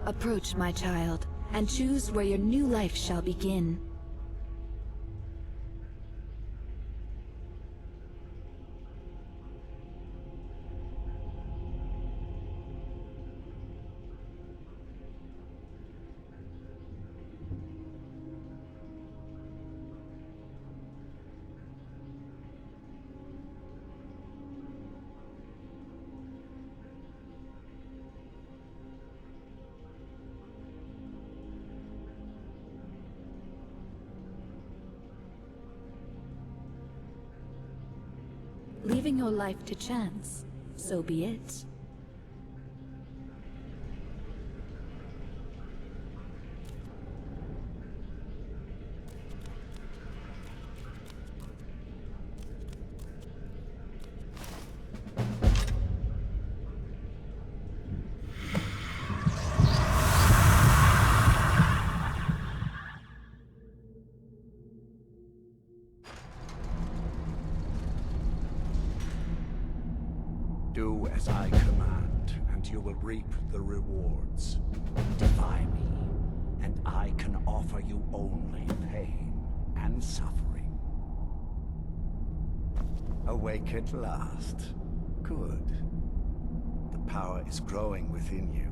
Approach, my child, and choose where your new life shall begin. Leaving your life to chance, so be it. Do as I command, and you will reap the rewards. Defy me, and I can offer you only pain and suffering. Awake at last. Good. The power is growing within you,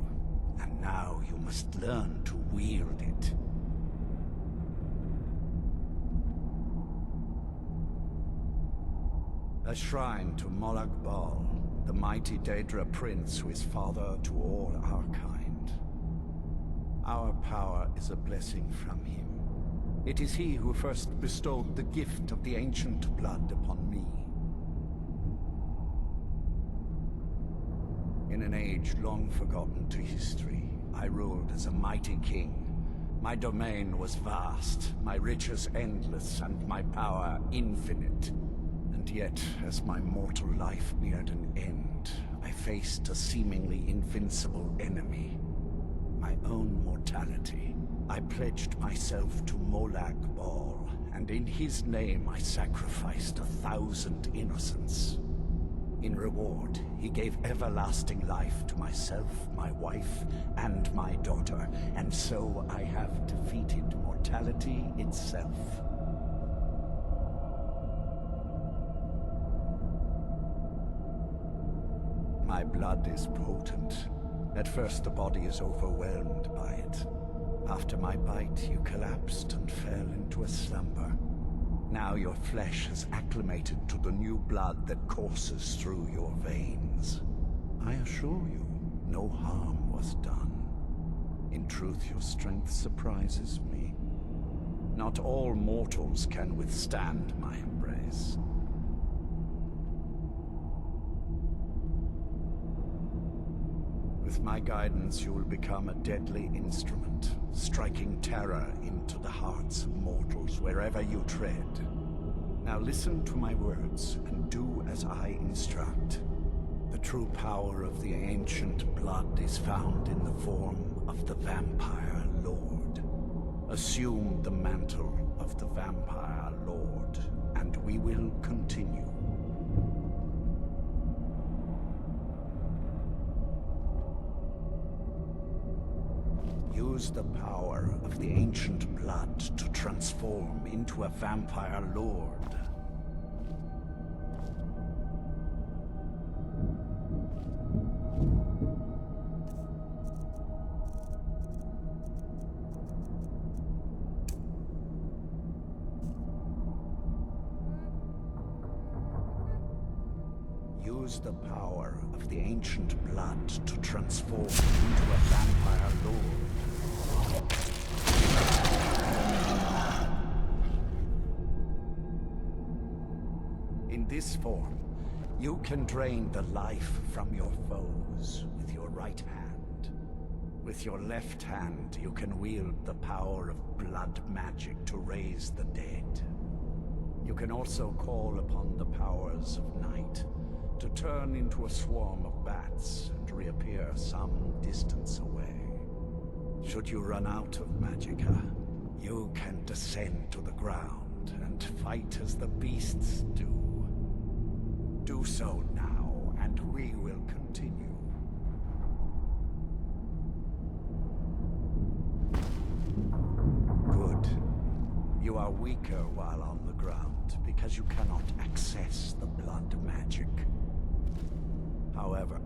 and now you must learn to wield it. A shrine to Molag Bal, the mighty Daedra prince who is father to all our kind. Our power is a blessing from him. It is he who first bestowed the gift of the ancient blood upon me. In an age long forgotten to history, I ruled as a mighty king. My domain was vast, my riches endless, and my power infinite. And yet, as my mortal life neared an end, I faced a seemingly invincible enemy. My own mortality. I pledged myself to Molag Bal, and in his name I sacrificed 1,000 innocents. In reward, he gave everlasting life to myself, my wife, and my daughter, and so I have defeated mortality itself. My blood is potent. At first the body is overwhelmed by it. After my bite, you collapsed and fell into a slumber. Now your flesh has acclimated to the new blood that courses through your veins. I assure you, no harm was done. In truth, your strength surprises me. Not all mortals can withstand my embrace. With my guidance, you will become a deadly instrument, striking terror into the hearts of mortals wherever you tread. Now listen to my words, and do as I instruct. The true power of the ancient blood is found in the form of the Vampire Lord. Assume the mantle of the Vampire Lord, and we will continue. Use the power of the ancient blood to transform into a Vampire Lord. Use the power of the ancient blood to transform into a Vampire Lord. In this form, you can drain the life from your foes with your right hand. With your left hand, you can wield the power of blood magic to raise the dead. You can also call upon the powers of night to turn into a swarm of bats and reappear some distance away. Should you run out of magicka, you can descend to the ground and fight as the beasts do. Do so now, and we will continue. You are weaker while on the ground because you cannot access the blood magic. However,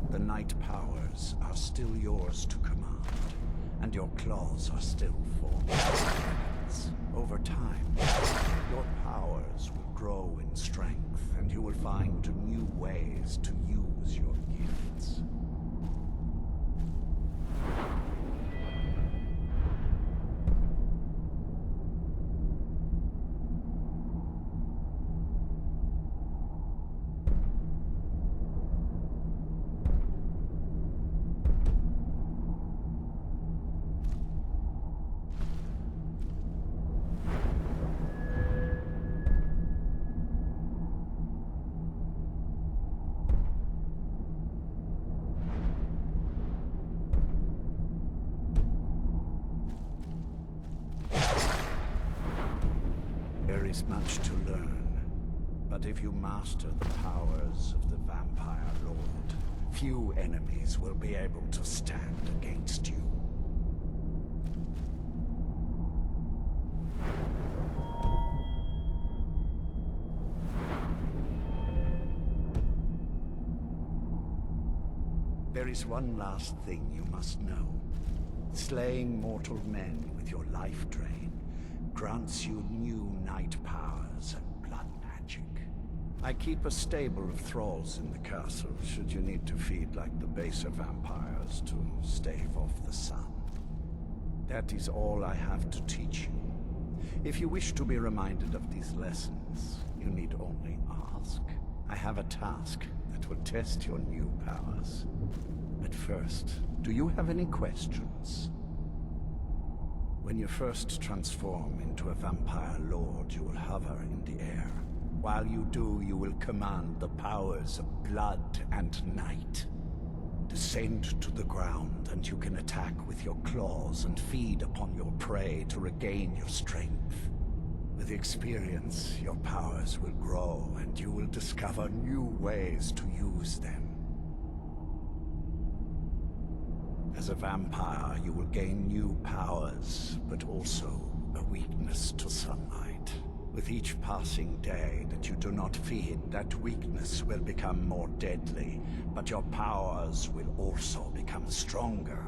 the night powers are still yours to command, and your claws are still formed. Over time, your powers will grow in strength, and you will find new ways to use your gifts. There is much to learn, but if you master the powers of the Vampire Lord, few enemies will be able to stand against you. There is one last thing you must know. Slaying mortal men with your life drain grants you new night powers and blood magic. I keep a stable of thralls in the castle should you need to feed like the baser vampires to stave off the sun. That is all I have to teach you. If you wish to be reminded of these lessons, you need only ask. I have a task that will test your new powers. But first, do you have any questions? When you first transform into a vampire lord, you will hover in the air. While you do, you will command the powers of blood and night. Descend to the ground, and you can attack with your claws and feed upon your prey to regain your strength. With experience, your powers will grow, and you will discover new ways to use them. As a vampire, you will gain new powers, but also a weakness to sunlight. With each passing day that you do not feed, that weakness will become more deadly, but your powers will also become stronger.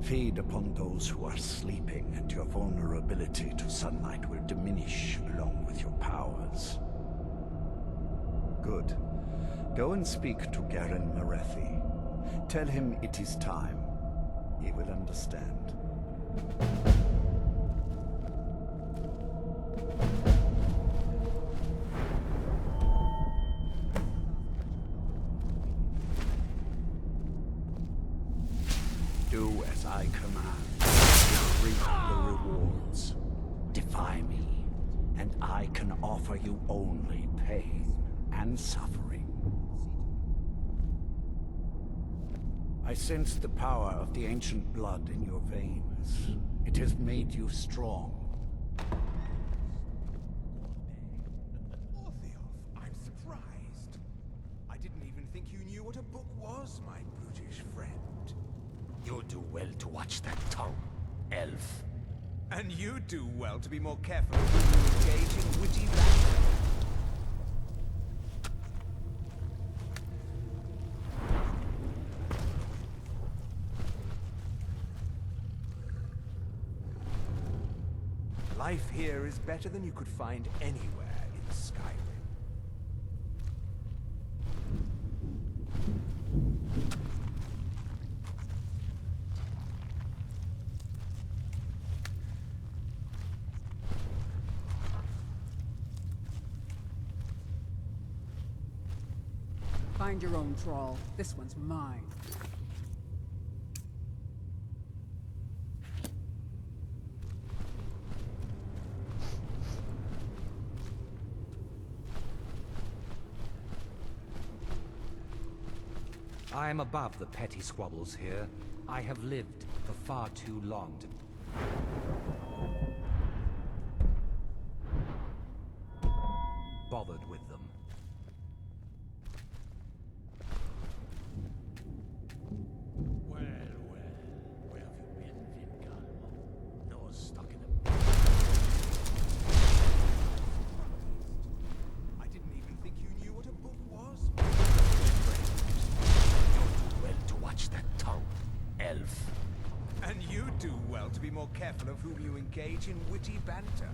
Feed upon those who are sleeping, and your vulnerability to sunlight will diminish along with your powers. Good. Go and speak to Garen Marethi. Tell him it is time. He will understand. Do as I command. You reap the rewards. Defy me, and I can offer you only pain and suffering. I sense the power of the ancient blood in your veins. It has made you strong. Orthiof, I'm surprised. I didn't even think you knew what a book was, my brutish friend. You do well to watch that tongue, elf. And you do well to be more careful when you engage in witty laughter. Life here is better than you could find anywhere in Skyrim. Find your own thrall. This one's mine. I am above the petty squabbles here. I have lived for far too long to... bothered with them. Well, where have you been, Vingal? Nose stuck in a well to be more careful of whom you engage in witty banter.